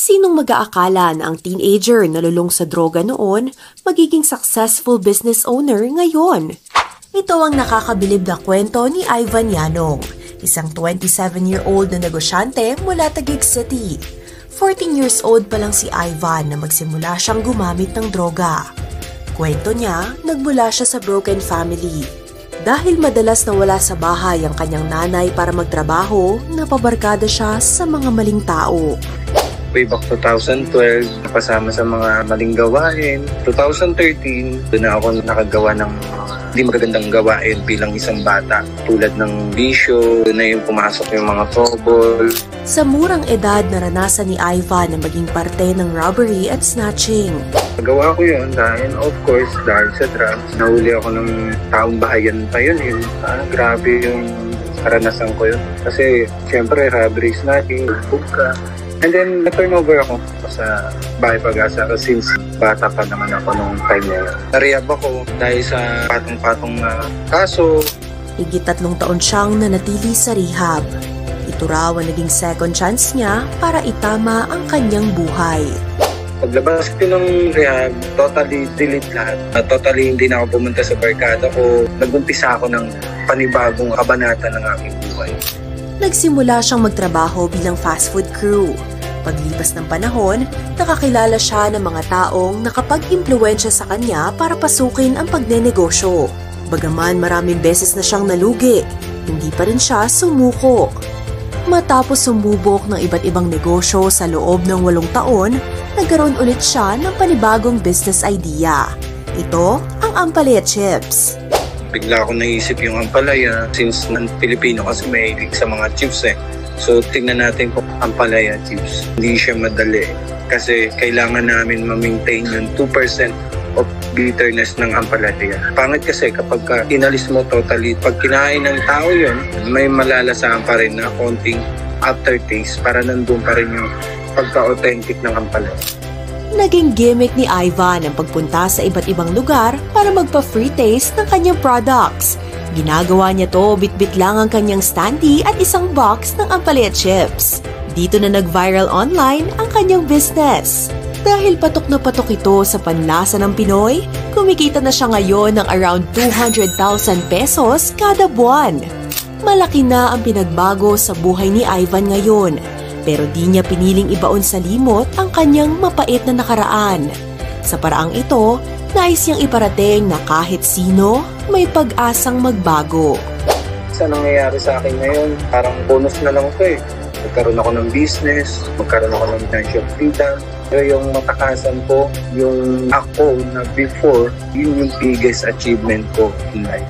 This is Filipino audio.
Sinong mag-aakala na ang teenager na lulong sa droga noon magiging successful business owner ngayon? Ito ang nakakabilib na kwento ni Ivan Yanong, isang 27-year-old na negosyante mula Taguig City. 14 years old pa lang si Ivan na magsimula siyang gumamit ng droga. Kwento niya, nagmula siya sa broken family. Dahil madalas nawala sa bahay ang kanyang nanay para magtrabaho, napabarkada siya sa mga maling tao. Way back 2012, napasama sa mga maling gawain. 2013, doon na ako nakagawa ng hindi magagandang gawain bilang isang bata. Tulad ng bisyo, doon na yung pumasok yung mga trouble. Sa murang edad, naranasan ni Ivan na maging parte ng robbery at snatching. Nagawa ko yun dahil, of course, dahil sa drugs. Nahuli ako ng taong bahayan pa yun. Grabe yung karanasan ko yun. Kasi, syempre, robbery, snatching, hookah. And then, na-turnover ako sa Bahay Pag-asa since bata pa naman ako nung time na yun. Narehab ako dahil sa patong-patong kaso. Higit 3 taon siyang nanatili sa rehab. Ito raw ang naging second chance niya para itama ang kanyang buhay. Paglabas ko ng rehab, totally delete lahat. Totally hindi na ako pumunta sa barkada ko. Nag-umpisa ako ng panibagong kabanata ng aking buhay. Nagsimula siyang magtrabaho bilang fast food crew. Paglipas ng panahon, nakakilala siya ng mga taong nakapag-impluwensya sa kanya para pasukin ang pagnenegosyo. Bagaman maraming beses na siyang nalugi, hindi pa rin siya sumuko. Matapos sumubok ng iba't ibang negosyo sa loob ng 8 taon, nagkaroon ulit siya ng panibagong business idea. Ito ang Ampalaya Chips. Bigla ako naisip yung ampalaya since ng Pilipino kasi mahilig sa mga chips eh. So tingnan natin kung ampalaya chips. Hindi siya madali kasi kailangan namin ma-maintain yung 2% of bitterness ng ampalaya. Pangit kasi kapag inalis mo totally, pag kinain ng tao yun, may malalasaan pa rin na konting aftertaste para nandun pa rin yung pagka-authentic ng ampalaya. Naging gimmick ni Ivan ang pagpunta sa iba't ibang lugar para magpa-free taste ng kanyang products. Ginagawa niya to, bit-bit lang ang kanyang standee at isang box ng Ampalaya Chips. Dito na nag-viral online ang kanyang business. Dahil patok na patok ito sa panlasa ng Pinoy, kumikita na siya ngayon ng around 200,000 pesos kada buwan. Malaki na ang pinagbago sa buhay ni Ivan ngayon. Pero di niya piniling ibaon sa limot ang kanyang mapait na nakaraan. Sa paraang ito, nais niyang iparating na kahit sino, may pag-asang magbago. Sa nangyayari sa akin ngayon, parang bonus na lang ito eh. Magkaroon ako ng business, magkaroon ako ng financial freedom. Pero yung matakasan ko, yung ako na before, yun yung biggest achievement ko in life.